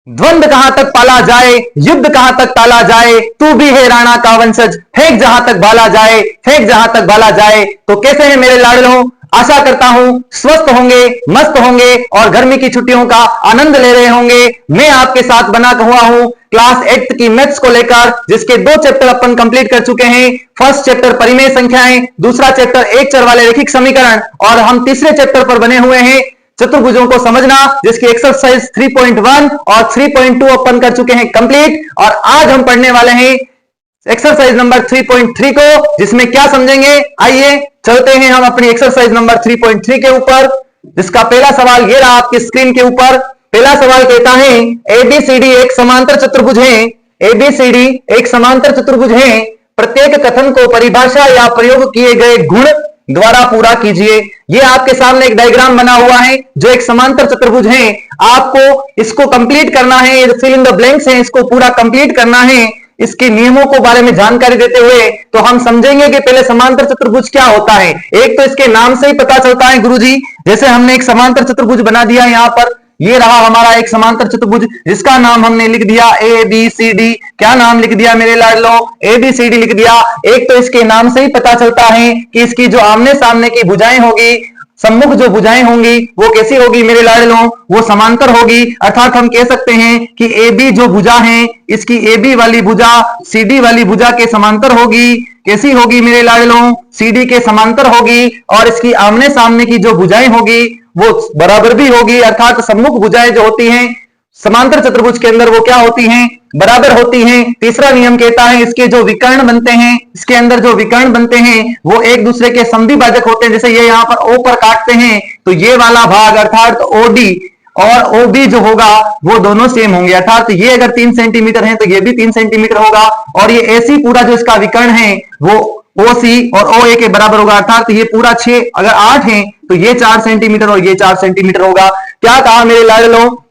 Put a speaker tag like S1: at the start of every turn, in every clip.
S1: द्वंद्व कहां तक पाला जाए, युद्ध कहां तक टाला जाए, तू भी है राणा का वंशज, फेंक जहां तक भाला जाए, फेंक जहां तक भाला जाए। तो कैसे हैं मेरे लाडलों, आशा करता हूं स्वस्थ होंगे, मस्त होंगे और गर्मी की छुट्टियों का आनंद ले रहे होंगे। मैं आपके साथ बना हुआ हूं क्लास 8 की मैथ्स को लेकर, जिसके 2 चैप्टर अपन कंप्लीट कर चुके हैं। फर्स्ट चैप्टर परिमेय संख्याएं, दूसरा चैप्टर एक चर वाले रैखिक समीकरण, और हम तीसरे चैप्टर पर बने हुए हैं चतुर्भुजों को समझना, जिसकी एक्सरसाइज 3.1 और 3.2 अपन कर चुके हैं कंप्लीट। और आज हम पढ़ने वाले हैं एक्सरसाइज नंबर 3.3 को, जिसमें क्या समझेंगे, आइए चलते हैं हम अपनी एक्सरसाइज नंबर 3.3 के ऊपर, जिसका पहला सवाल ये रहा आपकी स्क्रीन के ऊपर। पहला सवाल कहता है एबीसीडी एक समांतर चतुर्भुज है, एबीसीडी एक समांतर चतुर्भुज है, प्रत्येक कथन को परिभाषा या प्रयोग किए गए गुण द्वारा पूरा कीजिए। ये आपके सामने एक डायग्राम बना हुआ है जो एक समांतर चतुर्भुज है। आपको इसको कंप्लीट करना है, फिल इन द ब्लैंक्स है, इसको पूरा कंप्लीट करना है। इसके नियमों को बारे में जानकारी देते हुए तो हम समझेंगे कि पहले समांतर चतुर्भुज क्या होता है। एक तो इसके नाम से ही पता चलता है गुरुजी, जैसे हमने एक समांतर चतुर्भुज बना दिया यहां पर, ये रहा हमारा एक समांतर चतुर्भुज जिसका नाम हमने लिख दिया ए बी सी डी। क्या नाम लिख दिया मेरे लाडलो, ए बी सी डी लिख दिया। एक तो इसके नाम से ही पता चलता है कि इसकी जो आमने सामने की भुजाएं होगी, सम्मुख जो भुजाएं होंगी वो कैसी होगी मेरे लाडलो, वो समांतर होगी। अर्थात हम कह सकते हैं कि ए बी जो भुजा है, इसकी ए बी वाली भुजा सी डी वाली भुजा के समांतर होगी। कैसी होगी मेरे लाडलो, सी डी के समांतर होगी। और इसकी आमने सामने की जो भुजाएं होगी वो बराबर भी होगी। अर्थात सम्मुख भुजाएं जो होती हैं समांतर चतुर्भुज के अंदर वो क्या होती हैं, बराबर होती हैं। तीसरा नियम कहता है इसके जो विकर्ण बनते हैं, इसके अंदर जो विकर्ण बनते हैं वो एक दूसरे के समद्विभाजक होते हैं। जैसे ये यहाँ पर ओ पर काटते हैं तो ये वाला भाग अर्थात ओडी और ओबी जो होगा वो दोनों सेम होंगे। अर्थात ये अगर 3 सेंटीमीटर है तो ये भी 3 सेंटीमीटर होगा। और ये ऐसी पूरा जो इसका विकर्ण है वो OC और OA के बराबर होगा। अर्थात ये पूरा 6 अगर 8 है तो ये 4 सेंटीमीटर और ये 4 सेंटीमीटर होगा। क्या कहा मेरे लाडलो,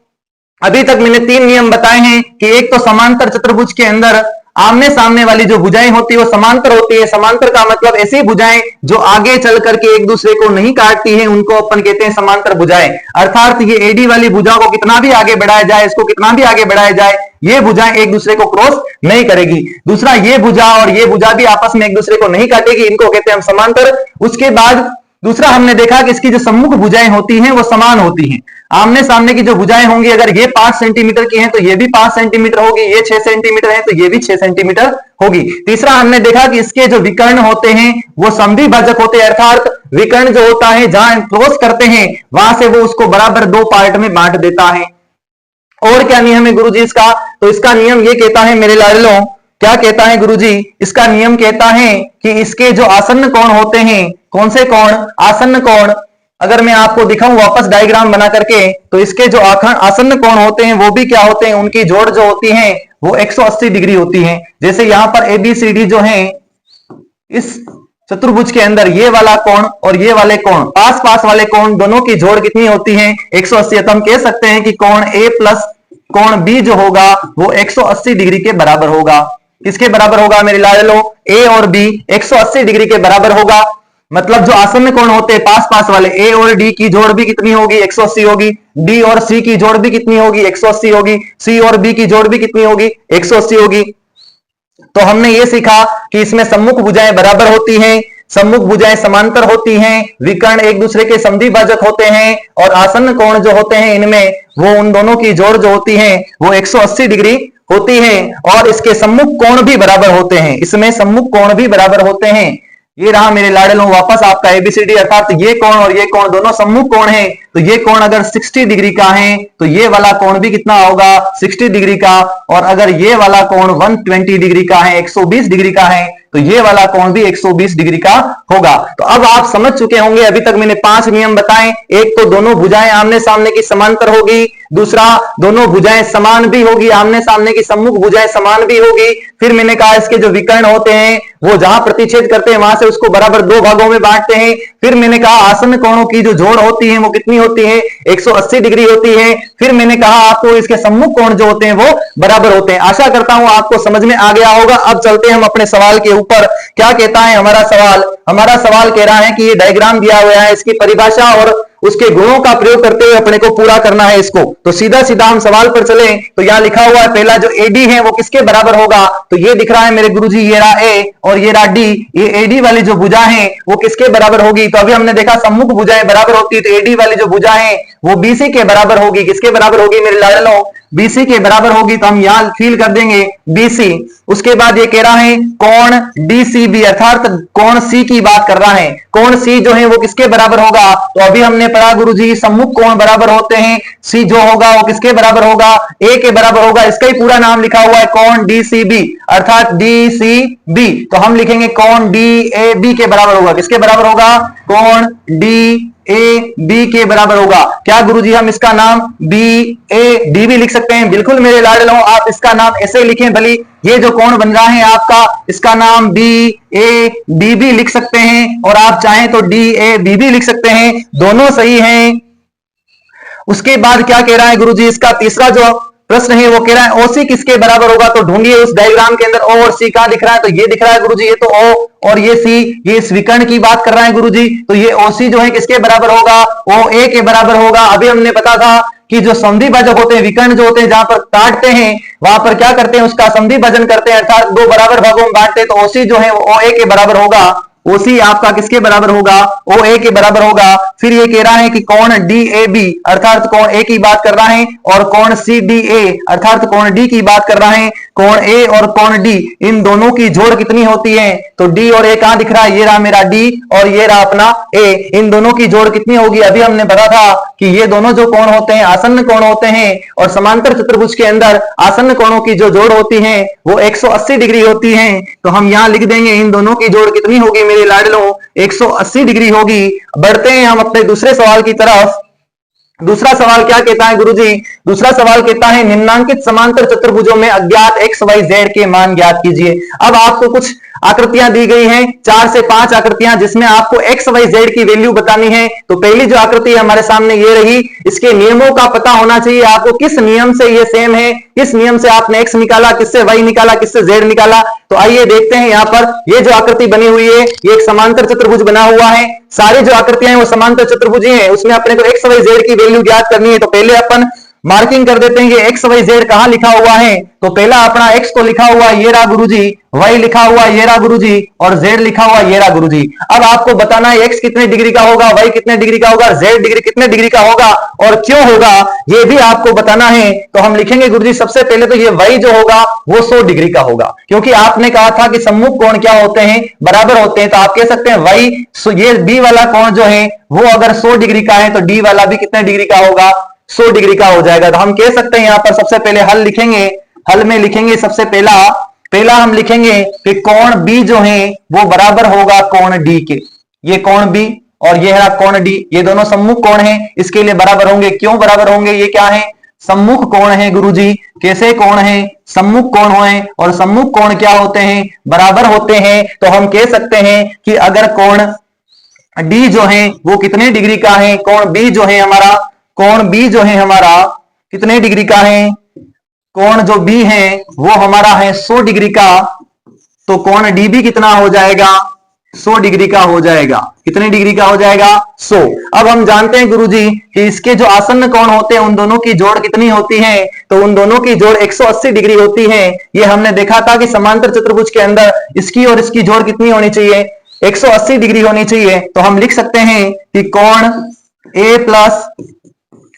S1: अभी तक मैंने 3 नियम बताए हैं कि एक तो समांतर चतुर्भुज के अंदर आमने सामने वाली जो भुजाएं होती है वो समांतर होती है। समांतर का मतलब ऐसी भुजाएं जो आगे चल करके एक दूसरे को नहीं काटती हैं, उनको अपन कहते हैं समांतर भुजाएं। अर्थात ये एडी वाली भुजा को कितना भी आगे बढ़ाया जाए, इसको कितना भी आगे बढ़ाया जाए, ये भुजाएं एक दूसरे को क्रॉस नहीं करेगी। दूसरा, ये भुजा और ये भुजा भी आपस में एक दूसरे को नहीं काटेगी, इनको कहते हैं हम समांतर। उसके बाद दूसरा हमने देखा कि इसकी जो सम्मुख भुजाएं होती हैं वो समान होती हैं। आमने सामने की जो भुजाएं होंगी अगर ये 5 सेंटीमीटर की हैं तो ये भी 5 सेंटीमीटर होगी, ये 6 सेंटीमीटर है तो ये भी 6 सेंटीमीटर होगी। तीसरा हमने देखा कि इसके जो विकर्ण होते हैं वो समद्विभाजक होते हैं। अर्थात विकर्ण जो होता है जहां क्रॉस करते हैं वहां से वो उसको बराबर 2 पार्ट में बांट देता है। और क्या नियम है गुरुजी इसका, तो इसका नियम ये कहता है मेरे लाडलों, क्या कहता है गुरुजी, इसका नियम कहता है कि इसके जो आसन्न कोण होते हैं, कौन से कोण, आसन्न कोण, अगर मैं आपको दिखाऊं वापस डायग्राम बना करके तो इसके जो आसन्न कोण होते हैं वो भी क्या होते हैं, उनकी जोड़ जो होती है वो 180 डिग्री होती है। जैसे यहां पर एबीसीडी जो है इस चतुर्भुज के अंदर ये वाला कोण और ये वाले कोण, पास पास वाले कोण दोनों की जोड़ कितनी होती है, 180। तो हम कह सकते हैं कि कोण ए प्लस कोण बी जो होगा वो 180 डिग्री के बराबर होगा। किसके बराबर होगा मेरे लाडलो, ए और बी 180 डिग्री के बराबर होगा। मतलब जो आसन्न कोण होते हैं पास पास वाले, ए और डी की जोड़ भी कितनी होगी, 180 होगी। डी और सी की जोड़ भी कितनी होगी, 180 होगी। सी और बी की जोड़ भी कितनी होगी, 180 होगी। तो हमने ये सीखा कि इसमें सम्मुख भुजाएं बराबर होती हैं, सम्मुख भुजाएं समांतर होती हैं, विकर्ण एक दूसरे के समद्विभाजक होते हैं, और आसन्न कोण जो होते हैं इनमें वो उन दोनों की जोड़ जो होती है वो 180 डिग्री होती है। और इसके सम्मुख कोण भी बराबर होते हैं, इसमें सम्मुख कोण भी बराबर होते हैं। ये रहा मेरे लाडलों वापस आपका एबीसीडी, अर्थात ये कोण और ये कोण दोनों सम्मुख कोण है। तो ये कोण अगर 60 डिग्री का है तो ये वाला कोण भी कितना होगा, 60 डिग्री का। और अगर ये वाला कोण 120 डिग्री का है, 120 डिग्री का है, तो ये वाला कोण भी 120 डिग्री का होगा। तो अब आप समझ चुके होंगे, अभी तक मैंने 5 नियम बताए। एक तो दोनों भुजाएं आमने सामने की समांतर होगी, दूसरा दोनों भुजाएं समान भी होगी, आमने सामने की सम्मुख भुजाएं समान भी होगी। फिर मैंने कहा इसके जो विकर्ण होते हैं वो जहां प्रतिच्छेद करते हैं वहां से उसको बराबर 2 भागों में बांटते हैं। फिर मैंने कहा आसन्न कोणों की जो जोड़ होती है वो कितनी होती है, 180 डिग्री होती है। फिर मैंने कहा आपको इसके सम्मुख कोण जो होते हैं वो बराबर होते हैं। आशा करता हूं आपको समझ में आ गया होगा। अब चलते हैं हम अपने सवाल के ऊपर। क्या कहता है हमारा सवाल, हमारा सवाल कह रहा है कि ये डायग्राम दिया हुआ है, इसकी परिभाषा और उसके गुणों का प्रयोग करते हुए अपने को पूरा करना है इसको। तो सीधा सीधा हम सवाल पर चले तो यहां लिखा हुआ है पहला जो एडी है वो किसके बराबर होगा, तो ये दिख रहा है मेरे गुरुजी, ये रहा ए और ये रहा डी। ये एडी वाली जो भुजा है वो किसके बराबर होगी, तो अभी हमने देखा सम्मुख भुजाएं बराबर होती है, तो एडी वाली जो भुजा है वो बीसी के बराबर होगी। किसके बराबर होगी मेरे लाडलो, बीसी के बराबर होगी। तो हम यहां फील कर देंगे बीसी। उसके बाद ये कह रहा है कोण डीसीबी, अर्थात कोण सी की बात कर रहा है। कोण सी जो है वो किसके बराबर होगा, तो अभी हमने पढ़ा गुरुजी सम्मुख कोण बराबर होते हैं, सी जो होगा वो किसके बराबर होगा, ए के बराबर होगा। इसका ही पूरा नाम लिखा हुआ है कोण डीसीबी, अर्थात डीसीबी। तो हम लिखेंगे कोण डीएबी के बराबर होगा। किसके बराबर होगा, कोण डी ए बी के बराबर होगा। क्या गुरुजी हम इसका नाम बी ए डी भी लिख सकते हैं, बिल्कुल मेरे लाडलो, आप इसका नाम ऐसे लिखें भली। ये जो कोण बन रहा है आपका, इसका नाम बी ए डी भी लिख सकते हैं, और आप चाहें तो डी ए बी भी लिख सकते हैं, दोनों सही हैं। उसके बाद क्या कह रहा है गुरुजी, इसका तीसरा जो प्रश्न है वो कह रहा है ओसी किसके बराबर होगा, तो ढूंढिए उस डायग्राम के अंदर ओ और सी कहां दिख रहा है, तो ये दिख रहा है गुरुजी, ये तो ओ और ये सी, ये इस विकर्ण की बात कर रहा है गुरुजी। तो ये ओसी जो है किसके बराबर होगा, ओ ए के बराबर होगा। अभी हमने पता था कि जो संधि भाजक होते हैं, विकर्ण जो होते हैं, जहां पर काटते हैं वहां पर क्या करते हैं, उसका संधि भाजन करते हैं, अर्थात दो बराबर भागों में बांटते हैं। तो ओसी जो है वो ओ ए के बराबर होगा। ओसी आपका किसके बराबर होगा, ओ ए के बराबर होगा। फिर ये कह रहा है कि कोण डी ए बी, अर्थात कोण ए की बात कर रहा है, और कोण सी डी ए, अर्थात कोण डी की बात कर रहा है। कोण ए और कोण डी, इन दोनों की जोड़ कितनी होती है, तो डी और ए कहां दिख रहा है, ये रहा मेरा डी और ये रहा अपना ए, इन दोनों की जोड़ कितनी होगी। अभी हमने पता था कि ये दोनों जो कोण होते हैं आसन्न कोण होते हैं, और समांतर चतुर्भुज के अंदर आसन्न कोणों की जो जोड़ होती है वो 180 डिग्री होती है। तो हम यहां लिख देंगे इन दोनों की जोड़ कितनी होगी मेरे लाडलो, 180 डिग्री होगी। बढ़ते हैं हम अपने दूसरे सवाल की तरफ। दूसरा सवाल क्या कहता है गुरुजी, दूसरा सवाल कहता है निम्नांकित समांतर चतुर्भुजों में अज्ञात एक्स वाई जेड के मान ज्ञात कीजिए। अब आपको कुछ आकृतियां दी गई हैं, 4 से 5 आकृतियां, जिसमें आपको एक्स वाई जेड की वैल्यू बतानी है। तो पहली जो आकृति है हमारे सामने ये रही, इसके नियमों का पता होना चाहिए आपको, किस नियम से ये सेम है, किस नियम से आपने एक्स निकाला, किससे वाई निकाला, किससे जेड निकाला। तो आइए देखते हैं। यहाँ पर ये जो आकृति बनी हुई है ये एक समांतर चतुर्भुज बना हुआ है। सारी जो आकृतियां हैं वो समांतर चतुर्भुज हैं, उसमें अपने को एक्स वाई जेड की वैल्यू ज्ञात करनी है। तो पहले अपन मार्किंग कर देते हैं कि एक्स वाई जेड कहां लिखा हुआ है। तो पहला अपना एक्स तो लिखा हुआ ये रहा गुरुजी, वाई लिखा हुआ ये रहा गुरुजी, और जेड लिखा हुआ ये रहा गुरुजी। अब आपको बताना है एक्स कितने डिग्री का होगा, वाई कितने डिग्री का होगा, जेड डिग्री कितने डिग्री का होगा और क्यों होगा, ये भी आपको बताना है। तो हम लिखेंगे गुरुजी सबसे पहले तो ये वाई जो होगा वो 100 डिग्री का होगा, क्योंकि आपने कहा था कि सम्मुख कोण क्या होते हैं, बराबर होते हैं। तो आप कह सकते हैं वाई, ये बी वाला कोण जो है वो अगर 100 डिग्री का है तो डी वाला भी कितने डिग्री का होगा, 100 डिग्री का हो जाएगा। तो हम कह सकते हैं यहां पर सबसे पहले हल लिखेंगे, हल में लिखेंगे सबसे पहला हम लिखेंगे कि कोण बी जो है वो बराबर होगा कोण डी के। ये कोण बी और ये है कोण डी, ये दोनों सम्मुख कोण हैं, इसके लिए बराबर होंगे। क्यों बराबर होंगे, ये क्या है, सम्मुख कोण है गुरुजी। कैसे कोण है, सम्मुख कोण है, और सम्मुख कोण क्या होते हैं, बराबर होते हैं। तो हम कह सकते हैं कि अगर कोण डी जो है वो कितने डिग्री का है, कोण बी जो है हमारा, कोण बी जो है हमारा कितने डिग्री का है, कोण जो बी है वो हमारा है 100 डिग्री का। तो कोण डी भी कितना हो जाएगा, 100 डिग्री का हो जाएगा। कितने डिग्री का हो जाएगा, 100। अब हम जानते हैं गुरुजी कि इसके जो आसन्न कोण होते हैं उन दोनों की जोड़ कितनी होती है, तो उन दोनों की जोड़ 180 डिग्री होती है। ये हमने देखा था कि समांतर चतुर्भुज के अंदर इसकी और इसकी जोड़ कितनी होनी चाहिए, 180 डिग्री होनी चाहिए। तो हम लिख सकते हैं कि कोण ए प्लस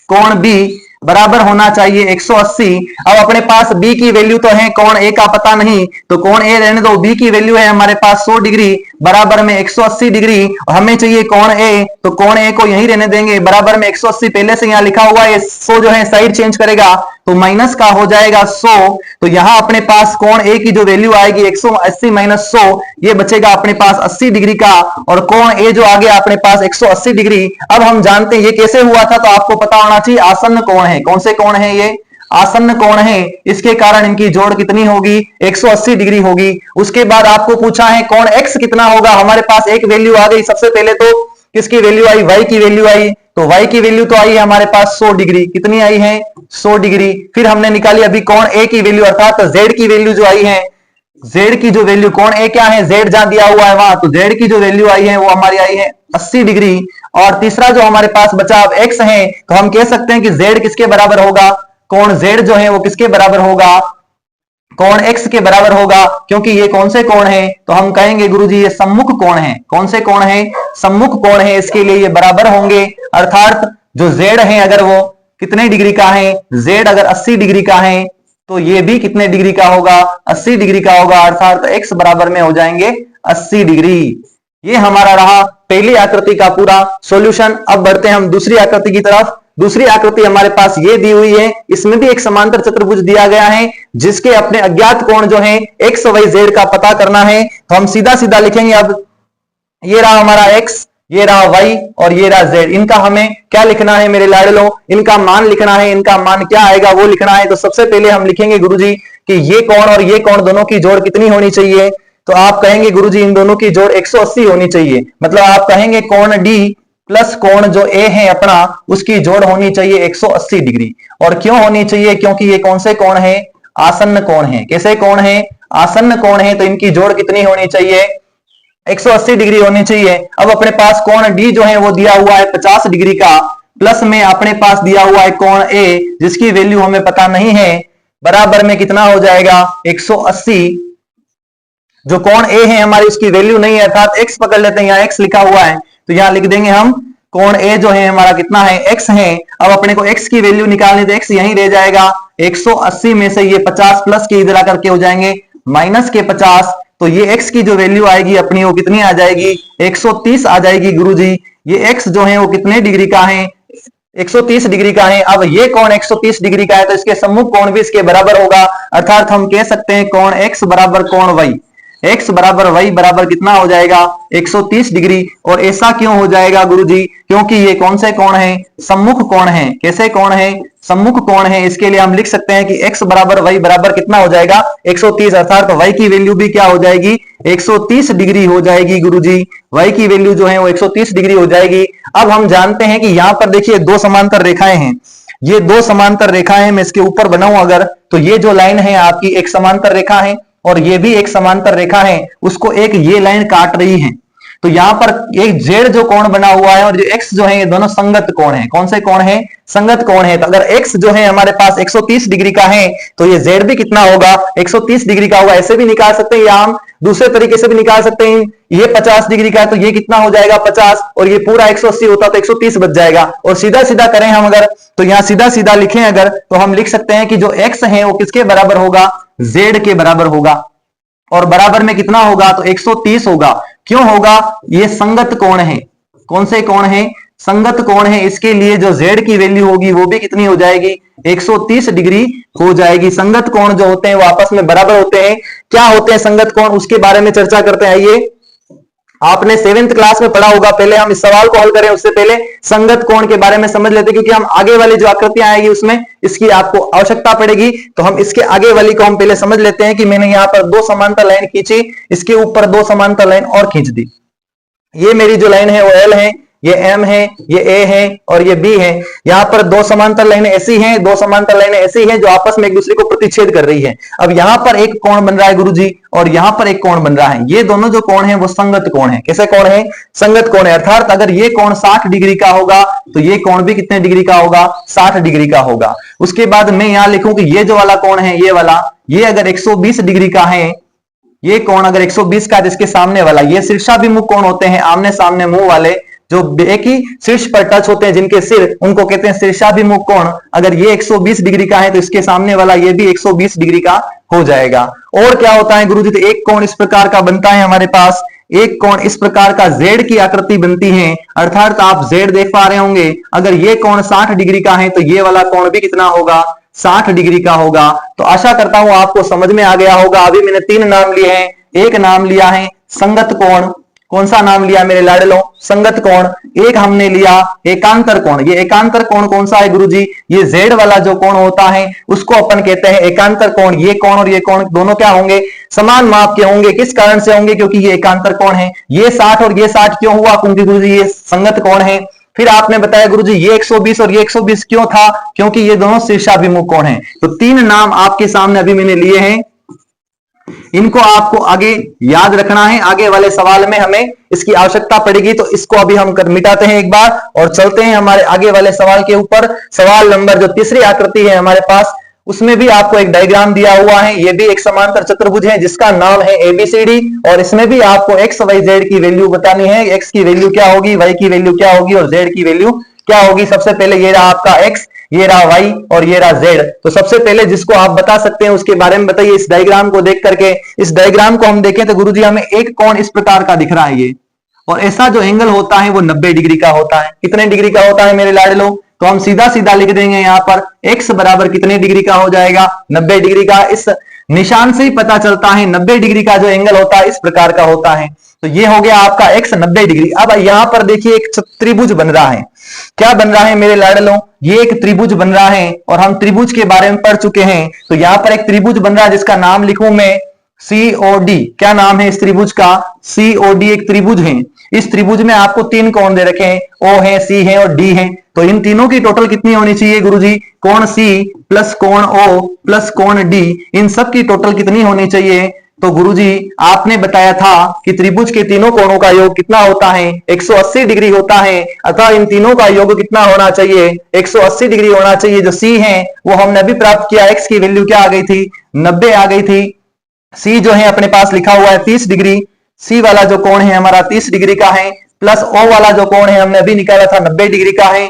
S1: कोण बी बराबर होना चाहिए 180। अब अपने पास बी की वैल्यू तो है, कोण ए का पता नहीं, तो कोण ए रहने दो, बी की वैल्यू है हमारे पास 100 डिग्री बराबर में 180 डिग्री, और हमें चाहिए कोण ए, तो कोण ए को यहीं रहने देंगे बराबर में 180। पहले से यहाँ लिखा हुआ है 100 जो है साइड चेंज करेगा तो माइनस का हो जाएगा 100। तो यहां अपने पास कोण ए की जो वैल्यू आएगी 180 माइनस 100, ये बचेगा अपने पास 80 डिग्री का, और कोण ए जो आ गया अपने पास 180 डिग्री। अब हम जानते हैं ये कैसे हुआ था, तो आपको पता होना चाहिए आसन्न कोण है। कौन से कोण है, ये आसन्न कोण है, इसके कारण इनकी जोड़ कितनी होगी, 180 डिग्री होगी। उसके बाद आपको पूछा है कोण एक्स कितना होगा, हमारे पास एक वैल्यू आ गई। सबसे पहले तो किसकी वैल्यू आई, वाई की वैल्यू आई, तो वाई की वैल्यू तो आई है हमारे पास 100 डिग्री। कितनी आई है, 100 डिग्री। फिर हमने निकाली अभी कोण ए की वैल्यू, अर्थात जेड की वैल्यू जो आई है जेड की जो वैल्यू, कोण ए क्या है, जेड जहां दिया हुआ है वहां, तो जेड की जो वैल्यू आई है वो हमारी आई है 80 डिग्री। और तीसरा जो हमारे पास बचा अब एक्स है, तो हम कह सकते हैं कि जेड किसके बराबर होगा, कोण जेड जो है वो किसके बराबर होगा, कोण एक्स के बराबर होगा। क्योंकि ये कौन से कोण है, तो हम कहेंगे गुरुजी ये सम्मुख कोण है। कौन से कोण है, सम्मुख कोण है, इसके लिए ये बराबर होंगे। अर्थात जो जेड है अगर वो कितने डिग्री का है, जेड अगर 80 डिग्री का है तो ये भी कितने डिग्री का होगा, 80 डिग्री का होगा। अर्थात एक्स बराबर में हो जाएंगे 80 डिग्री। ये हमारा रहा पहली आकृति का पूरा सॉल्यूशन। अब बढ़ते हैं हम दूसरी आकृति की तरफ। दूसरी आकृति हमारे पास ये दी हुई है, इसमें भी एक समांतर चतुर्भुज दिया गया है जिसके अपने अज्ञात कोण जो है एक्स वाई जेड का पता करना है। तो हम सीधा सीधा लिखेंगे। अब ये रहा हमारा एक्स, ये रहा वाई और ये रहा जेड। इनका हमें क्या लिखना है मेरे लाडलो, इनका मान लिखना है। इनका मान क्या आएगा वो लिखना है। तो सबसे पहले हम लिखेंगे गुरुजी कि ये कोण और ये कोण दोनों की जोड़ कितनी होनी चाहिए। तो आप कहेंगे गुरुजी इन दोनों की जोड़ 180 होनी चाहिए। मतलब आप कहेंगे कोण डी प्लस कोण जो ए है अपना, उसकी जोड़ होनी चाहिए 180 डिग्री। और क्यों होनी चाहिए, क्योंकि ये कौन से कोण है, आसन्न कोण है। कैसे कोण है, आसन्न कोण है। तो इनकी जोड़ कितनी होनी चाहिए, 180 डिग्री होनी चाहिए। अब अपने पास कोण डी जो है वो दिया हुआ है 50 डिग्री का, प्लस में अपने पास दिया हुआ है कोण ए जिसकी वैल्यू हमें पता नहीं है, बराबर में कितना हो जाएगा 180। जो कोण ए है हमारी उसकी वैल्यू नहीं है, अर्थात एक्स पकड़ लेते हैं, यहाँ एक्स लिखा हुआ है तो यहां लिख देंगे हम कोण ए जो है हमारा कितना है, एक्स है। अब अपने को एक्स की वैल्यू निकालनी, तो एक्स यहीं रह जाएगा। 180 में से ये 50 प्लस के इधर आकर के हो जाएंगे माइनस के 50। तो ये एक्स की जो वैल्यू आएगी अपनी वो कितनी आ जाएगी, 130 आ जाएगी गुरुजी। ये एक्स जो है वो कितने डिग्री का है, 130 डिग्री का है। अब ये कोण 130 डिग्री का है तो इसके सम्मुख कोण भी इसके बराबर होगा। अर्थात हम कह सकते हैं कोण एक्स बराबर कोण वाई, एक्स बराबर वाई बराबर कितना हो जाएगा 130 डिग्री। और ऐसा क्यों हो जाएगा गुरुजी, क्योंकि ये कौन से कोण है, सम्मुख कोण है। कैसे कोण है, सम्मुख कोण है। इसके लिए हम लिख सकते हैं कि x बराबर y बराबर कितना हो जाएगा 130। अर्थात y की वैल्यू भी क्या हो जाएगी 130 डिग्री हो जाएगी गुरुजी। y की वैल्यू जो है वो 130 डिग्री हो जाएगी। अब हम जानते हैं कि यहां पर देखिए दो समांतर रेखाएं हैं, ये दो समांतर रेखाएं मैं इसके ऊपर बनाऊं अगर, तो ये जो लाइन है आपकी एक समांतर रेखा है और ये भी एक समांतर रेखा है, उसको एक ये लाइन काट रही है। तो यहां पर एक जेड जो कोण बना हुआ है और जो एक्स जो है ये दोनों संगत कोण है। कौन से कोण है, संगत कोण है। तो अगर एक्स जो है हमारे पास 130 डिग्री का है तो ये जेड भी कितना होगा 130 डिग्री का होगा। ऐसे भी निकाल सकते हैं या हम दूसरे तरीके से भी निकाल सकते हैं। ये 50 डिग्री का है तो ये कितना हो जाएगा 50 और ये पूरा 180 होता तो 130 बच जाएगा। और सीधा सीधा करें हम अगर, तो यहां सीधा सीधा लिखें अगर, तो हम लिख सकते हैं कि जो एक्स है वो किसके बराबर होगा, जेड के बराबर होगा। और बराबर में कितना होगा, तो 130 होगा। क्यों होगा, ये संगत कोण है। कौन से कोण है, संगत कोण है। इसके लिए जो z की वैल्यू होगी वो भी कितनी हो जाएगी 130 डिग्री हो जाएगी। संगत कोण जो होते हैं वो आपस में बराबर होते हैं। क्या होते हैं संगत कोण, उसके बारे में चर्चा करते हैं। आइए, आपने 7th क्लास में पढ़ा होगा। पहले हम इस सवाल को हल करें उससे पहले संगत कोण के बारे में समझ लेते हैं, क्योंकि हम आगे वाली जो आकृतियां आएगी उसमें इसकी आपको आवश्यकता पड़ेगी। तो हम इसके आगे वाली को हम पहले समझ लेते हैं कि मैंने यहां पर दो समांतर लाइन खींची, इसके ऊपर दो समांतर लाइन और खींच दी। ये मेरी जो लाइन है वो एल है, ये एम है, ये ए है और ये बी है। यहां पर दो समांतर लाइनें ऐसी हैं, दो समांतर लाइनें ऐसी हैं जो आपस में एक दूसरे को प्रतिच्छेद कर रही है। अब यहां पर एक कोण बन रहा है गुरुजी और यहां पर एक कोण बन रहा है। ये दोनों जो कोण है वो संगत कोण है। कैसे कोण है, संगत कोण है। अर्थात अगर ये कोण 60 डिग्री का होगा तो ये कोण भी कितने डिग्री का होगा, 60 डिग्री का होगा। उसके बाद मैं यहां लिखूं कि ये जो वाला कोण है, ये वाला, ये अगर 120 डिग्री का है, ये कोण अगर 120 का, जिसके सामने वाला, ये शीर्षाभिमुख कोण होते हैं, आमने सामने मुंह वाले, जो एक ही शीर्ष पर टच होते हैं जिनके सिर, उनको कहते हैं शीर्षाभिमुख कोण। अगर ये 120 डिग्री का है तो इसके सामने वाला ये भी 120 डिग्री का हो जाएगा। और क्या होता है गुरुजी, तो एक कोण इस प्रकार का बनता है हमारे पास, एक कोण इस प्रकार का जेड की आकृति बनती है। अर्थात आप जेड देख पा रहे होंगे, अगर ये कोण 60 डिग्री का है तो ये वाला कोण भी कितना होगा, 60 डिग्री का होगा। तो आशा करता हूं आपको समझ में आ गया होगा। अभी मैंने 3 नाम लिए हैं। एक नाम लिया है संगत कोण, कौन सा नाम लिया मेरे लाडलो, संगत कोण। एक हमने लिया एकांतर कोण। ये एकांतर कोण कौन सा है गुरुजी, ये जेड वाला जो कोण होता है उसको अपन कहते हैं एकांतर कोण। ये कोण और ये कोण दोनों क्या होंगे, समान माप के होंगे। किस कारण से होंगे, क्योंकि ये एकांतर कोण है। ये 60 और ये 60 क्यों हुआ, क्योंकि गुरुजी ये संगत कोण है। फिर आपने बताया गुरुजी ये 120 और ये 120 क्यों था, क्योंकि ये दोनों शीर्षाभिमुख कोण हैं। तो 3 नाम आपके सामने अभी मैंने लिए हैं, इनको आपको आगे याद रखना है, आगे वाले सवाल में हमें इसकी आवश्यकता पड़ेगी। तो इसको अभी हम मिटाते हैं एक बार और चलते हैं हमारे आगे वाले सवाल के ऊपर। सवाल नंबर जो तीसरी आकृति है हमारे पास, उसमें भी आपको एक डायग्राम दिया हुआ है। ये भी एक समांतर चतुर्भुज है जिसका नाम है एबीसीडी, और इसमें भी आपको एक्स वाई जेड की वैल्यू बतानी है। एक्स की वैल्यू क्या होगी, वाई की वैल्यू क्या होगी और जेड की वैल्यू क्या होगी। सबसे पहले ये रहा आपका एक्स, ये रहा वाई और ये रहा जेड। तो सबसे पहले जिसको आप बता सकते हैं उसके बारे में बताइए इस डायग्राम को देख करके। इस डायग्राम को हम देखें तो गुरुजी हमें एक कोण इस प्रकार का दिख रहा है ये, और ऐसा जो एंगल होता है वो 90 डिग्री का होता है। कितने डिग्री का होता है मेरे लाडलो? तो हम सीधा सीधा लिख देंगे यहाँ पर x बराबर कितने डिग्री का हो जाएगा, 90 डिग्री का। इस निशान से ही पता चलता है 90 डिग्री का जो एंगल होता है इस प्रकार का होता है। तो ये हो गया आपका x 90 डिग्री। अब यहाँ पर देखिए एक त्रिभुज बन रहा है। क्या बन रहा है मेरे लाडलो? ये एक त्रिभुज बन रहा है और हम त्रिभुज के बारे में पढ़ चुके हैं। तो यहाँ पर एक त्रिभुज बन रहा है जिसका नाम लिखूं मैं COD। क्या नाम है इस त्रिभुज का? COD एक त्रिभुज है। इस त्रिभुज में आपको तीन कोण दे रखे हैं, O है, C है और D है। तो इन तीनों की टोटल कितनी होनी चाहिए गुरुजी? कोण C प्लस कोण O प्लस कोण D, इन सब की टोटल कितनी होनी चाहिए? तो गुरुजी आपने बताया था कि त्रिभुज के तीनों कोणों का योग कितना होता है? 180 डिग्री होता है। अतः इन तीनों का योग कितना होना चाहिए? 180 डिग्री होना चाहिए। जो C है वो हमने अभी प्राप्त किया, x की वैल्यू क्या आ गई थी? 90 आ गई थी। C जो है अपने पास लिखा हुआ है 30 डिग्री। C वाला जो कोण है हमारा 30 डिग्री का है, प्लस O वाला जो कोण है हमने अभी निकाला था 90 डिग्री का है,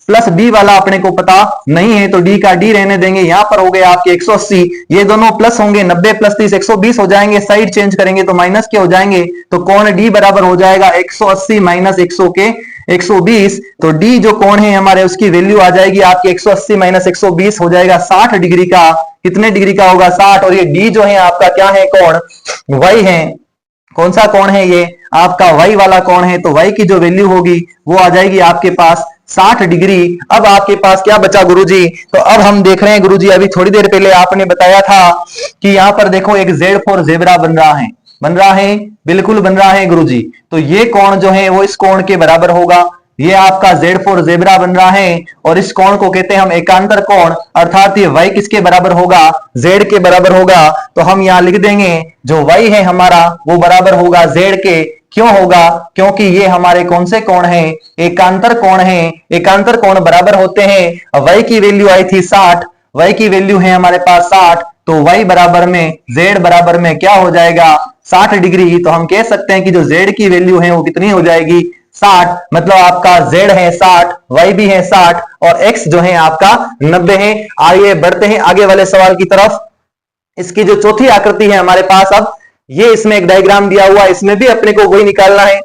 S1: प्लस D वाला अपने को पता नहीं है तो D का D रहने देंगे। यहां पर हो गए आपके 180, ये दोनों प्लस होंगे, 90 प्लस 30 120 हो जाएंगे। साइड चेंज करेंगे तो माइनस के हो जाएंगे। तो कोण D बराबर हो जाएगा 180 माइनस 100 के 120। तो D जो कोण है हमारे उसकी वैल्यू आ जाएगी आपकी 180 माइनस 120 हो जाएगा 60 डिग्री का। कितने डिग्री का होगा? 60। और ये D जो है आपका क्या है? कोण Y है। कौन सा कोण है ये? आपका Y वाला कोण है। तो Y की जो वैल्यू होगी वो आ जाएगी आपके पास 60 डिग्री। अब आपके पास क्या बचा गुरुजी? तो अब हम देख रहे हैं गुरुजी, अभी थोड़ी देर पहले आपने बताया था कि यहां पर देखो एक Z फॉर ज़ेब्रा बन रहा है। बन रहा है, बिल्कुल बन रहा है गुरुजी। तो ये कोण जो है वो इस कोण के बराबर होगा। ये आपका Z फॉर ज़ेब्रा बन रहा है और इस कोण को कहते हैं हम एकांतर कोण, अर्थात ये Y किसके बराबर होगा? Z के बराबर होगा। तो हम यहां लिख देंगे जो Y है हमारा वो बराबर होगा Z के। क्यों होगा? क्योंकि ये हमारे कौन से कोण हैं? एकांतर कोण हैं। एकांतर कोण बराबर होते हैं। Y की वैल्यू आई थी 60, Y की वैल्यू है हमारे पास 60, तो Y बराबर में Z बराबर में क्या हो जाएगा? 60 डिग्री। तो हम कह सकते हैं कि जो Z की वैल्यू है वो कितनी हो जाएगी? 60। मतलब आपका Z है 60, Y भी है 60 और X जो है आपका 90 है। आइए बढ़ते हैं आगे वाले सवाल की तरफ। इसकी जो चौथी आकृति है हमारे पास, अब ये इसमें एक डायग्राम दिया हुआ है, इसमें भी अपने को वही निकालना है।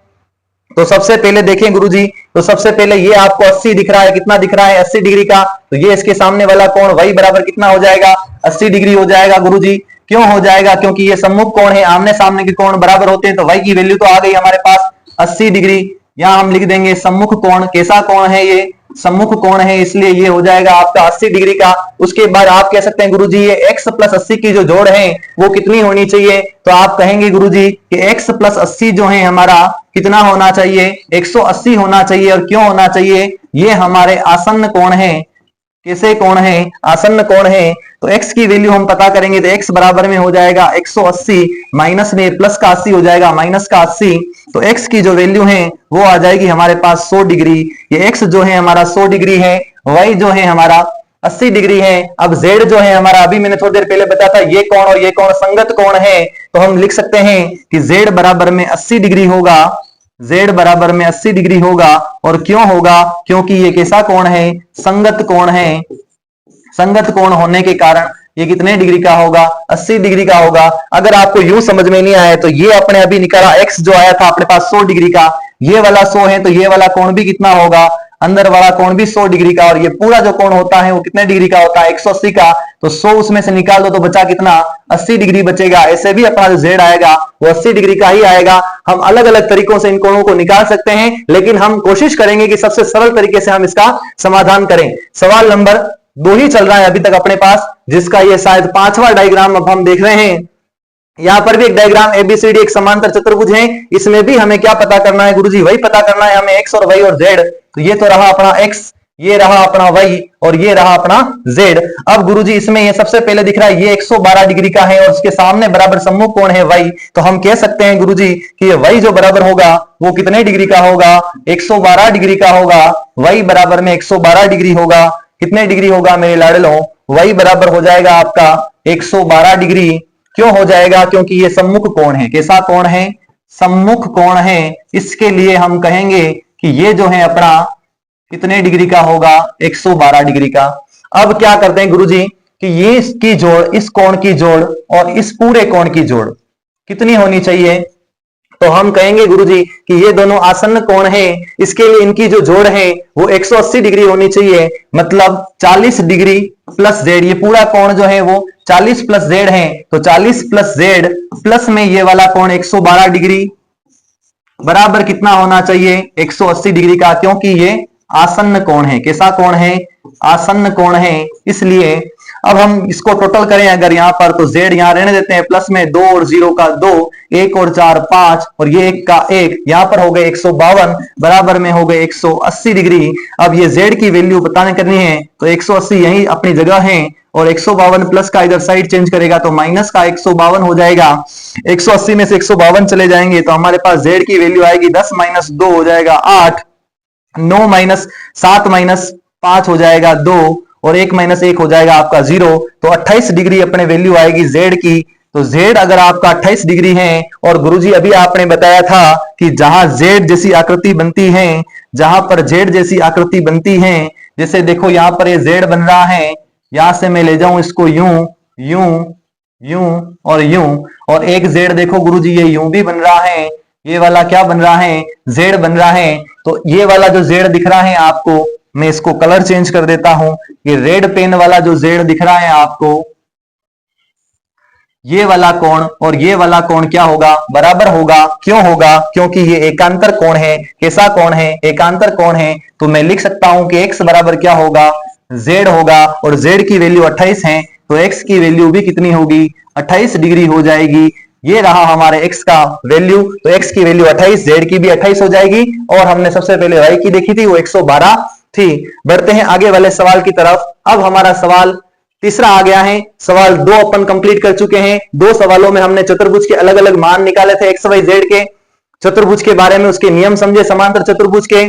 S1: तो सबसे पहले देखें गुरुजी, तो सबसे पहले ये आपको 80 दिख रहा है। कितना दिख रहा है? 80 डिग्री का। तो ये इसके सामने वाला कोण Y बराबर कितना हो जाएगा? 80 डिग्री हो जाएगा गुरुजी। क्यों हो जाएगा? क्योंकि ये सम्मुख कोण है, आमने सामने के कोण बराबर होते हैं। तो Y की वैल्यू तो आ गई हमारे पास 80 डिग्री। यहां हम लिख देंगे सम्मुख कोण। कैसा कोण है ये? सम्मुख कोण है, इसलिए ये हो जाएगा आपका 80 डिग्री का। उसके बाद आप कह सकते हैं गुरुजी ये x प्लस 80 की जो जोड़ है वो कितनी होनी चाहिए? तो आप कहेंगे गुरुजी कि x प्लस 80 जो है हमारा कितना होना चाहिए? 180 होना चाहिए। और क्यों होना चाहिए? ये हमारे आसन्न कोण है। कैसे कोण है? आसन्न कोण है। तो x की वैल्यू हम पता करेंगे तो x बराबर में हो जाएगा 180 माइनस में प्लस का 80 हो जाएगा माइनस का 80। तो x की जो वैल्यू है वो आ जाएगी हमारे पास 100 डिग्री। ये x जो है हमारा 100 डिग्री है, y जो है हमारा 80 डिग्री है। अब z जो है हमारा, अभी मैंने थोड़ी देर पहले बताया था ये कोण और ये कोण संगत कोण है। तो हम लिख सकते हैं कि z बराबर में 80 डिग्री होगा। Z बराबर में 80 डिग्री होगा। और क्यों होगा? क्योंकि ये कैसा कोण है? संगत कोण है। संगत कोण होने के कारण ये कितने डिग्री का होगा? 80 डिग्री का होगा। अगर आपको यूं समझ में नहीं आया तो ये अपने अभी निकाला x जो आया था अपने पास 100 डिग्री का, ये वाला 100 है तो ये वाला कोण भी कितना होगा? अंदर वाला कोण भी 100 डिग्री का। और ये पूरा जो कोण होता है वो कितने डिग्री का होता है? 180 का। तो 100 उसमें से निकाल दो तो बचा कितना? 80 डिग्री बचेगा। ऐसे भी अपना जो z आएगा वो 80 डिग्री का ही आएगा। हम अलग अलग तरीकों से इन कोणों को निकाल सकते हैं, लेकिन हम कोशिश करेंगे कि सबसे सरल तरीके से हम इसका समाधान करें। सवाल नंबर 2 ही चल रहा है अभी तक अपने पास, जिसका ये शायद 5वां डायग्राम अब हम देख रहे हैं। यहां पर भी एक डायग्राम एबीसीडी एक समांतर चतुर्भुज है। इसमें भी हमें क्या पता करना है गुरुजी? वही पता करना है हमें x और y और z। तो ये तो रहा अपना x, ये रहा अपना y और ये रहा अपना z। अब गुरुजी इसमें ये सबसे पहले दिख रहा है ये 112 डिग्री का है और उसके सामने बराबर सम्मुख कोण है y, तो हम कह सकते हैं गुरुजी कि ये y जो बराबर होगा वो कितने डिग्री का होगा, 112 डिग्री का होगा। y बराबर में 112 डिग्री होगा। कितने डिग्री होगा मेरे लाडलों, y बराबर हो जाएगा आपका 112 डिग्री। क्यों हो जाएगा, क्योंकि ये सम्मुख कोण है। कैसा कोण है, सम्मुख कोण है। इसके लिए हम कहेंगे कि ये जो है अपना कितने डिग्री का होगा, 112 डिग्री का। अब क्या करते हैं गुरुजी कि ये इसकी जोड़, इस कोण की जोड़ और इस पूरे कोण की जोड़ कितनी होनी चाहिए, तो हम कहेंगे गुरुजी कि ये दोनों आसन्न कोण है, इसके लिए इनकी जो जोड़ है वो 180 डिग्री होनी चाहिए। मतलब 40 डिग्री प्लस जेड, ये पूरा कोण जो है वो 40 प्लस जेड है, तो 40 प्लस जेड प्लस में ये वाला कोण 112 डिग्री बराबर कितना होना चाहिए, 180 डिग्री का, क्योंकि ये आसन्न कोण है। कैसा कोण है, आसन्न कोण है। इसलिए अब हम इसको टोटल करें अगर यहां पर, तो z यहां रहने देते हैं, प्लस में 2 और 0 का 2, 1 और 4 5 और ये 1 का 1, यहां पर हो गए 152 बराबर में हो गए 180 डिग्री। अब ये z की वैल्यू बताने करनी है तो 180 यही अपनी जगह है और 152 प्लस का इधर साइड चेंज करेगा तो माइनस का 152 हो जाएगा। 180 में से 152 चले जाएंगे तो हमारे पास z की वैल्यू आएगी 10 माइनस 2 हो जाएगा 8, 9 माइनस 7 माइनस 5 हो जाएगा 2 और 1 माइनस 1 हो जाएगा आपका 0। तो 28 डिग्री अपने वैल्यू आएगी z की। तो z अगर आपका 28 डिग्री है, और गुरुजी अभी आपने बताया था कि जहां z जैसी आकृति बनती है, जहां पर z जैसी आकृति बनती है, जैसे देखो यहां पर ये z बन रहा है, यहां से मैं ले जाऊं इसको यूं यूं यूं और यूं, और एक z देखो गुरुजी ये यूं भी बन रहा है, ये वाला क्या बन रहा है, z बन रहा है। तो ये वाला जो z दिख रहा है आपको, मैं इसको कलर चेंज कर देता हूं, ये रेड पेन वाला जो z दिख रहा है आपको, ये वाला कोण और ये वाला कोण क्या होगा, बराबर होगा। क्यों होगा, क्योंकि ये एकांतर कोण है। कैसा कोण है, एकांतर कोण है। तो मैं लिख सकता हूं कि x बराबर क्या होगा, z होगा, और z की वैल्यू 28 है तो x की वैल्यू भी कितनी होगी, 28 डिग्री हो जाएगी। ये रहा हमारे x का वैल्यू, तो x की वैल्यू 28, z की भी 28 हो जाएगी, और हमने सबसे पहले y की देखी थी वो 112 थी। बढ़ते हैं आगे वाले सवाल की तरफ। अब हमारा सवाल तीसरा आ गया है। सवाल 2 अपन कंप्लीट कर चुके हैं। 2 सवालों में हमने चतुर्भुज के अलग अलग मान निकाले थे x y z के, चतुर्भुज के बारे में उसके नियम समझे समांतर चतुर्भुज के।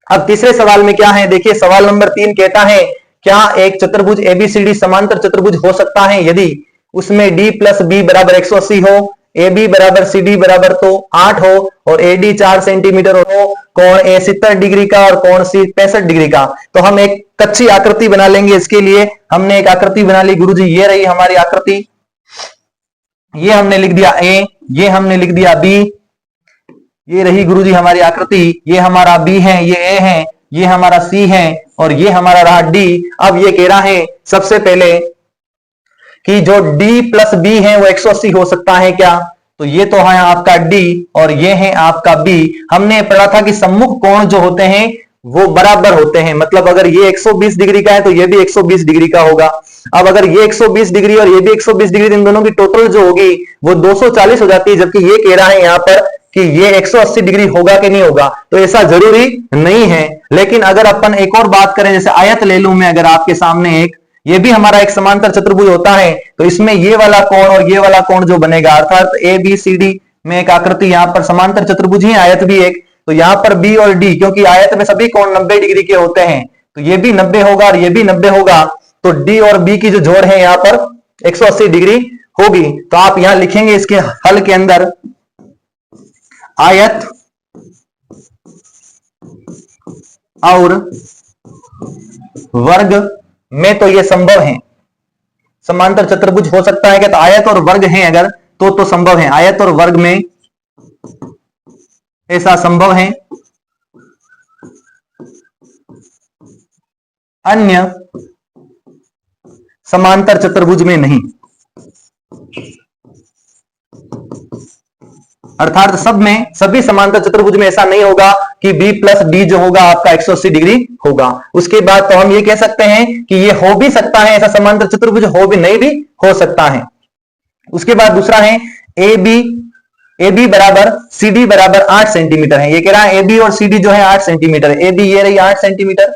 S1: अब तीसरे सवाल में क्या है, देखिए सवाल नंबर 3 कहता है क्या एक चतुर्भुज एबीसीडी समांतर चतुर्भुज हो सकता है यदि उसमें d प्लस बी बराबर 180 हो, AB बराबर CD बराबर तो 8 हो, और AD 4 सेंटीमीटर हो, कोण A 70 डिग्री का और कोण C 65 डिग्री का। तो हम एक कच्ची आकृति बना लेंगे। इसके लिए हमने एक आकृति बना ली गुरुजी, ये रही हमारी आकृति, ये हमने लिख दिया A, ये हमने लिख दिया B, ये रही गुरुजी हमारी आकृति, ये हमारा B है, ये A है, ये हमारा C है, और ये हमारा रहा D। अब ये कह रहा है सबसे पहले कि जो D प्लस B है वो 180 हो सकता है क्या, तो ये तो है आपका D और ये है आपका B। हमने पढ़ा था कि सम्मुख कोण जो होते हैं वो बराबर होते हैं, मतलब अगर ये 120 डिग्री का है तो ये भी 120 डिग्री का होगा। अब अगर ये 120 डिग्री और ये भी 120 डिग्री, इन दोनों की टोटल जो होगी वो 240 हो जाती है, जबकि ये कह रहा है यहाँ पर कि ये 180 डिग्री होगा कि नहीं होगा, तो ऐसा जरूरी नहीं है। लेकिन अगर अपन एक और बात करें, जैसे आयत ले लूं मैं अगर आपके सामने एक, ये भी हमारा एक समांतर चतुर्भुज होता है, तो इसमें ये वाला कोण और ये वाला कोण जो बनेगा, अर्थात ए बी सी डी में एक आकृति, यहाँ पर समांतर चतुर्भुज ही, आयत भी एक, तो यहाँ पर बी और डी, क्योंकि आयत में सभी कोण 90 डिग्री के होते हैं, तो ये भी 90 होगा और ये भी 90 होगा, तो डी और बी की जो जोड़ है यहाँ पर 180 डिग्री होगी। तो आप यहां लिखेंगे इसके हल के अंदर, आयत और वर्ग में तो ये संभव है, समांतर चतुर्भुज हो सकता है क्या, तो आयत और वर्ग है अगर तो संभव है, आयत और वर्ग में ऐसा संभव है, अन्य समांतर चतुर्भुज में नहीं। अर्थात सब में, सभी समांतर चतुर्भुज में ऐसा नहीं होगा कि b प्लस डी जो होगा आपका 180 डिग्री होगा। उसके बाद तो हम ये कह सकते हैं कि ये हो भी सकता है, ऐसा समांतर चतुर्भुज हो भी, नहीं भी हो सकता है। उसके बाद दूसरा है AB बराबर CD बराबर 8 सेंटीमीटर है। ये कह रहा है AB और CD जो है 8 सेंटीमीटर, AB ये रही 8 सेंटीमीटर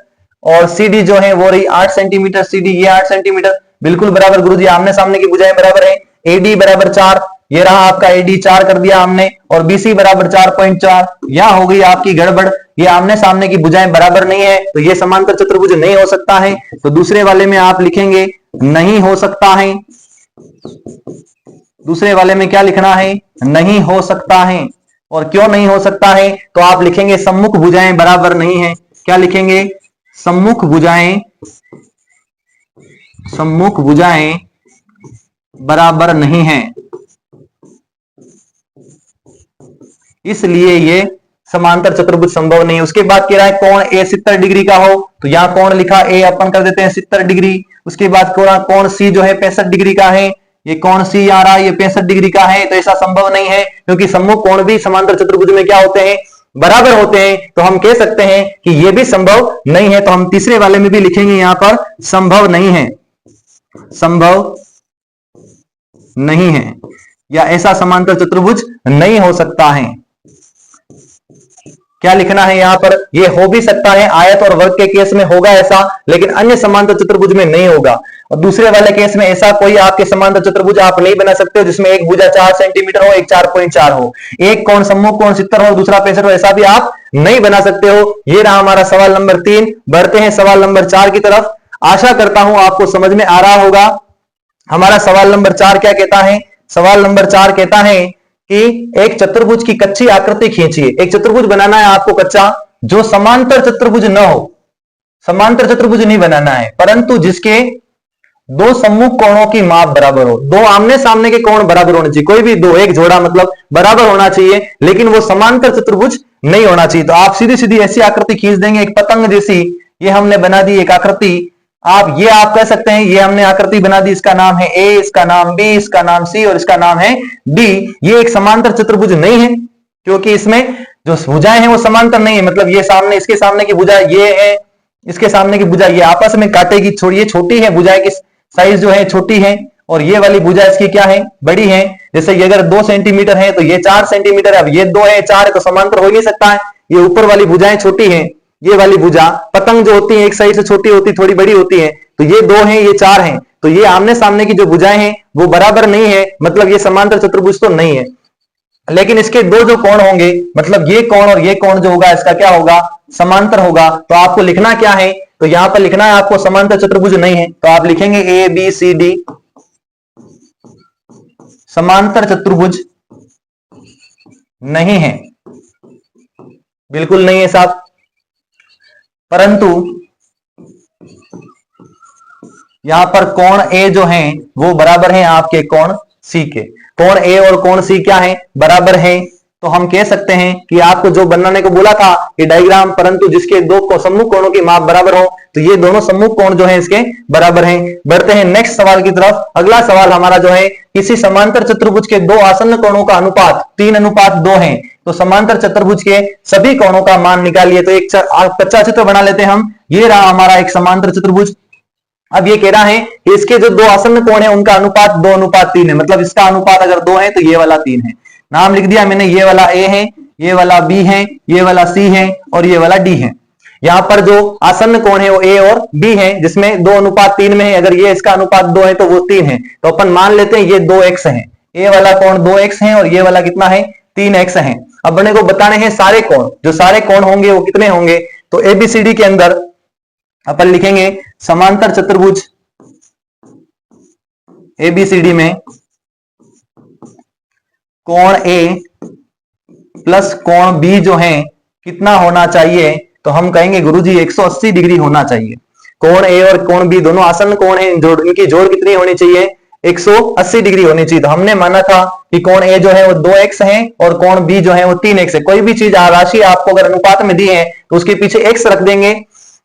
S1: और CD जो है वो रही 8 सेंटीमीटर, CD ये 8 सेंटीमीटर, बिल्कुल बराबर गुरुजी, आमने सामने की भुजाएं बराबर है। AD बराबर 4, ये रहा आपका AD 4 कर दिया हमने, और BC बराबर 4.4, यहां हो गई आपकी गड़बड़, ये आमने सामने की भुजाएं बराबर नहीं है, तो ये समांतर चतुर्भुज नहीं हो सकता है। तो दूसरे वाले में आप लिखेंगे नहीं हो सकता है, दूसरे वाले में क्या लिखना है, नहीं हो सकता है। और क्यों नहीं हो सकता है, तो आप लिखेंगे सम्मुख भुजाएं बराबर नहीं है। क्या लिखेंगे, सम्मुख भुजाएं, सम्मुख भुजाएं बराबर नहीं है, इसलिए ये समांतर चतुर्भुज संभव नहीं है। उसके बाद कह रहा है कोण ए 70 डिग्री का हो, तो यहां कोण लिखा ए अपन कर देते हैं 70 डिग्री। उसके बाद कोण सी जो है 65 डिग्री का है, ये कोण सी आ रहा है, ये 65 डिग्री का है, तो ऐसा संभव नहीं है, क्योंकि सम्मुख कोण भी समांतर चतुर्भुज में क्या होते हैं, बराबर होते हैं। तो हम कह सकते हैं कि ये भी संभव नहीं है, तो हम तीसरे वाले में भी लिखेंगे यहां पर संभव नहीं है, संभव नहीं है, या ऐसा समांतर चतुर्भुज नहीं हो सकता है। क्या लिखना है यहां पर, ये हो भी सकता है, आयत और वर्ग के केस में होगा ऐसा, लेकिन अन्य समांतर चतुर्भुज में नहीं होगा। और दूसरे वाले केस में ऐसा कोई आपके समांतर चतुर्भुज आप नहीं बना सकते हो जिसमें एक भुजा 4 सेंटीमीटर हो, एक 4.4 हो, एक कोण सम्मुख कोण 70 हो, दूसरा 65 हो, ऐसा भी आप नहीं बना सकते हो। ये रहा हमारा सवाल नंबर 3। बढ़ते हैं सवाल नंबर 4 की तरफ। आशा करता हूं आपको समझ में आ रहा होगा। हमारा सवाल नंबर 4 क्या कहता है, सवाल नंबर 4 कहता है कि एक चतुर्भुज की कच्ची आकृति खींचिए। एक चतुर्भुज बनाना है आपको कच्चा, जो समांतर चतुर्भुज न हो, समांतर चतुर्भुज नहीं बनाना है, परंतु जिसके दो सम्मुख कोणों की माप बराबर हो, दो आमने सामने के कोण बराबर होने चाहिए, कोई भी दो, एक जोड़ा मतलब बराबर होना चाहिए, लेकिन वो समांतर चतुर्भुज नहीं होना चाहिए। तो आप सीधी सीधी ऐसी आकृति खींच देंगे, एक पतंग जैसी, ये हमने बना दी एक आकृति। आप कह सकते हैं ये हमने आकृति बना दी, इसका नाम है ए, इसका नाम बी, इसका नाम सी और इसका नाम है डी। ये एक समांतर चतुर्भुज नहीं है, क्योंकि इसमें जो भुजाएं हैं वो समांतर नहीं है। मतलब ये सामने, इसके सामने की भुजा ये है, इसके सामने की भुजा ये आपस में काटेगी, छोड़िए छोटी है, भुजाएं की साइज जो है छोटी है, और ये वाली भुजा इसकी क्या है, बड़ी है। जैसे ये अगर 2 सेंटीमीटर है तो ये 4 सेंटीमीटर है, अब ये 2 है 4 है तो समांतर हो ही नहीं सकता है। ये ऊपर वाली भुजाएं छोटी है, ये वाली भुजा पतंग जो होती है एक साइड से छोटी होती, थोड़ी बड़ी होती है, तो ये 2 है ये 4 है, तो ये आमने सामने की जो भुजाएं हैं वो बराबर नहीं है, मतलब ये समांतर चतुर्भुज तो नहीं है। लेकिन इसके दो जो कोण होंगे, मतलब ये कोण और ये कोण जो होगा, इसका क्या होगा, समांतर होगा। तो आपको लिखना क्या है, तो यहां पर लिखना है आपको समांतर चतुर्भुज नहीं है, तो आप लिखेंगे ए बी सी डी, समांतर चतुर्भुज नहीं है, बिल्कुल नहीं है साहब। परंतु यहां पर कोण ए जो है वो बराबर है आपके कोण सी के। कोण ए और कोण सी क्या है, बराबर है। तो हम कह सकते हैं कि आपको जो बनाने को बोला था ये डायग्राम, परंतु जिसके दो सम्मुख कोणों की माप बराबर हो, तो ये दोनों सम्मुख कोण जो है इसके बराबर हैं। बढ़ते हैं नेक्स्ट सवाल की तरफ। अगला सवाल हमारा जो है, किसी समांतर चतुर्भुज के दो आसन्न कोणों का अनुपात 3:2 है, तो समांतर चतुर्भुज के सभी कोणों का मान निकालिए। तो एक कच्चा चित्र बना लेते हैं हम। ये रहा हमारा एक समांतर चतुर्भुज। अब ये कह रहा है कि इसके जो दो आसन्न कोण है उनका अनुपात 2:3 है, मतलब इसका अनुपात अगर 2 है तो ये वाला 3 है। नाम लिख दिया मैंने, ये वाला ए है, ये वाला बी है, ये वाला सी है और ये वाला डी है। यहां पर जो आसन्न कोण है वो ए और बी है, जिसमें 2:3 में है। अगर ये इसका अनुपात 2 है तो वो 3 है, तो अपन मान लेते हैं ये 2x है। ए वाला कोण 2x है और ये वाला कितना है, 3x है। अब अपने को बताने हैं सारे कोण, जो सारे कोण होंगे वो कितने होंगे। तो एबीसीडी के अंदर अपन लिखेंगे समांतर चतुर्भुज एबीसीडी में कोण ए प्लस कोण बी जो है कितना होना चाहिए, तो हम कहेंगे गुरुजी 180 डिग्री होना चाहिए। कोण ए और कोण बी दोनों आसन्न कोण हैं, इनकी जोड़ कितनी होनी चाहिए, 180 डिग्री होनी चाहिए। तो हमने माना था कि कोण ए जो है वो 2x है और कोण बी जो है वो 3x है। कोई भी चीज राशि आपको अगर अनुपात में दी है तो उसके पीछे x रख देंगे,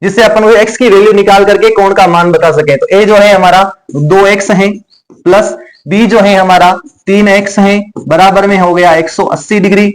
S1: जिससे अपन वो x की वैल्यू निकाल करके कोण का मान बता सके। तो a जो है हमारा 2x है प्लस b जो है हमारा 3x है, बराबर में हो गया 180 डिग्री।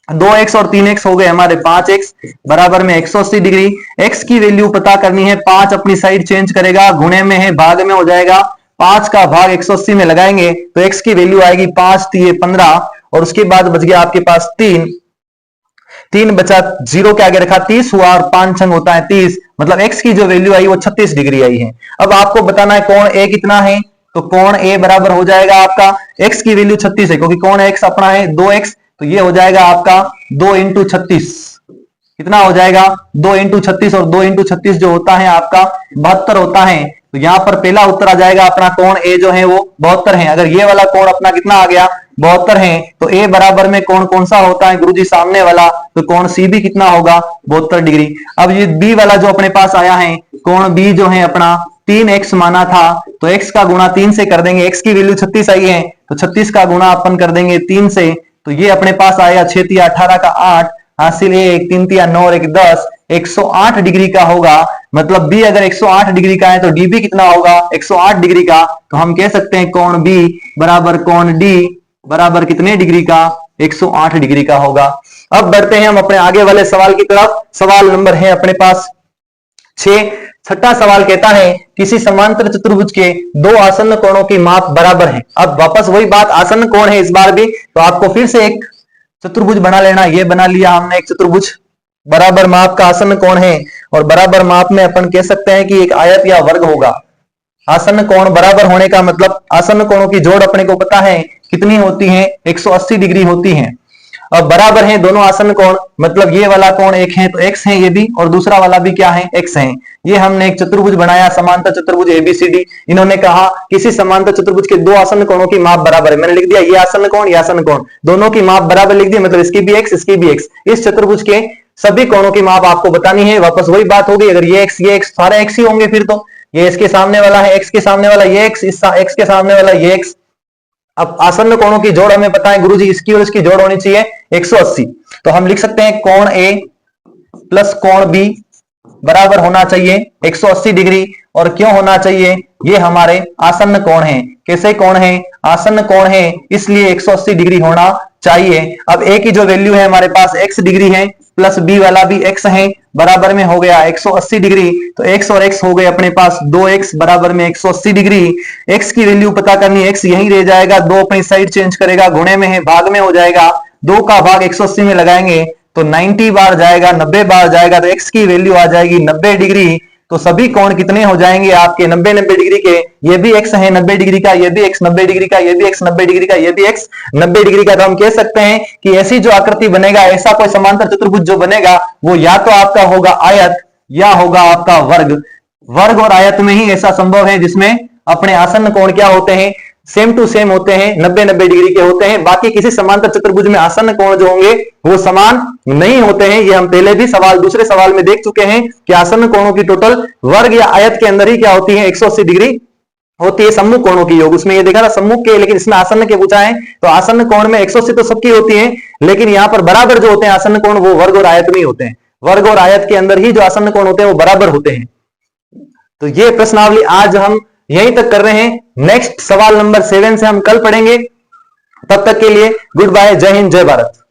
S1: 2x और 3x हो गए हमारे 5x, बराबर में 180 डिग्री। x की वैल्यू पता करनी है, 5 अपनी साइड चेंज करेगा, गुणे में है भाग में हो जाएगा। 5 का भाग 180 में लगाएंगे तो x की वैल्यू आएगी 5 3 15, और उसके बाद बच गया आपके पास 3 बचा, 0 के आगे रखा 30 हुआ और 5 छंग होता है 30, मतलब x की जो वैल्यू आई वो 36 डिग्री आई है। अब आपको बताना है कोण a कितना है, तो कोण a बराबर हो जाएगा आपका, x की वैल्यू 36 है क्योंकि कोण x अपना है 2x, तो ये हो जाएगा आपका 2 इंटू 36, कितना हो जाएगा 2 इंटू 36, और 2 इंटू 36 जो होता है आपका 72 होता है। तो यहां पर पहला उत्तर आ जाएगा अपना कोण a जो है वो 72 है। अगर ये वाला कोण अपना कितना आ गया 72 है, तो a बराबर में कोण कौन सा होता है गुरुजी सामने वाला, तो कोण c भी कितना होगा 72 डिग्री। अब ये b वाला जो अपने पास आया है कोण b जो है अपना 3x माना था, तो x का गुणा 3 से कर देंगे, x की वैल्यू 36 आई है तो 36 का गुणा अपन कर देंगे 3 से, तो ये अपने पास आया 6 तिया 18 का 8, हासिल 1 3 तिया 9 और 1 10, 108 डिग्री का होगा। मतलब b अगर 108 डिग्री का है तो डी भी कितना होगा 108 डिग्री का। तो हम कह सकते हैं कोण b बराबर कोण d बराबर कितने डिग्री का 108 डिग्री का होगा। अब बढ़ते हैं हम अपने आगे वाले सवाल की तरफ। सवाल नंबर है अपने पास 6। छठा सवाल कहता है किसी समांतर चतुर्भुज के दो आसन्न कोणों की माप बराबर है। अब वापस वही बात, आसन्न कोण है इस बार भी, तो आपको फिर से एक चतुर्भुज बना लेना। ये बना लिया हमने एक चतुर्भुज, बराबर माप का आसन्न कोण है, और बराबर माप में अपन कह सकते हैं कि एक आयत या वर्ग होगा। आसन्न कोण बराबर होने का मतलब आसन्न कोणों की जोड़ अपने को पता है कितनी होती है 180 डिग्री होती है। अब बराबर है दोनों आसन्न कोण, मतलब ये वाला कोण एक है तो x है ये भी, और दूसरा वाला भी क्या है x है। ये हमने एक चतुर्भुज बनाया, समांतर चतुर्भुज ABCD। इन्होंने कहा किसी समांतर चतुर्भुज के दो आसन्न कोणों की माप बराबर है। मैंने लिख दिया ये आसन्न कोण ये आसन्न कोण, दोनों की माप बराबर लिख दी, मतलब इसकी भी x इसकी भी x। इस चतुर्भुज के सभी कोणों की माप आपको बतानी है। वापस वही बात होगी, अगर ये x सारे x ही होंगे फिर तो ये इसके सामने वाला है, x के सामने वाला ये x, इस x के सामने वाला ये x। अब आसन्न कोणों की जोड़ हमें पता है गुरुजी, इसकी और इसकी जोड़ होनी चाहिए 180। तो हम लिख सकते हैं कोण A प्लस कोण B बराबर होना चाहिए 180 डिग्री। और क्यों होना चाहिए, ये हमारे आसन्न कोण है। कैसे कोण है, आसन्न कोण है, इसलिए 180 डिग्री होना चाहिए। अब A की जो वैल्यू है हमारे पास x डिग्री है, प्लस B वाला भी x है, बराबर में हो गया 180 डिग्री। तो x और x हो गए अपने पास 2x बराबर में 180 डिग्री। x की वैल्यू पता करनी, x यहीं रह जाएगा, 2 अपनी साइड चेंज करेगा, गुणे में है भाग में हो जाएगा, 2 का भाग 180 में लगाएंगे तो 90 बार जाएगा, 90 बार जाएगा, तो x की वैल्यू आ जाएगी 90 डिग्री। तो सभी कोण कितने हो जाएंगे आपके 90 डिग्री के। ये भी x है 90 डिग्री का, ये भी x 90 डिग्री का, ये भी x 90 डिग्री का, ये भी x 90 डिग्री का। तो हम कह सकते हैं कि ऐसी जो आकृति बनेगा, ऐसा कोई समांतर चतुर्भुज जो बनेगा वो या तो आपका होगा आयत या होगा आपका वर्ग। वर्ग और आयत में ही ऐसा संभव है जिसमें अपने आसन्न कोण क्या होते हैं, सेम टू सेम होते हैं, 90 डिग्री के होते हैं। बाकी किसी समांतर चतुर्भुज में आसन्न कोण जो होंगे वो समान नहीं होते हैं। ये हम पहले भी दूसरे सवाल में देख चुके हैं कि आसन्न कोणों की टोटल वर्ग या आयत के अंदर ही क्या होती है 180 डिग्री होती है। सम्मुख कोणों की योग, उसमें ये देखा था सम्मुख के, लेकिन इसमें आसन्न के पूछा है। तो आसन्न कोण में 180 तो सबकी होती है, लेकिन यहां पर बराबर जो होते हैं आसन्न कोण वो वर्ग और आयत में ही होते हैं। वर्ग और आयत के अंदर ही जो आसन्न कोण होते हैं वो बराबर होते हैं। तो ये प्रश्नावली आज हम यहीं तक कर रहे हैं। नेक्स्ट सवाल नंबर 7 से हम कल पढ़ेंगे। तब तक के लिए गुड बाय, जय हिंद, जय भारत।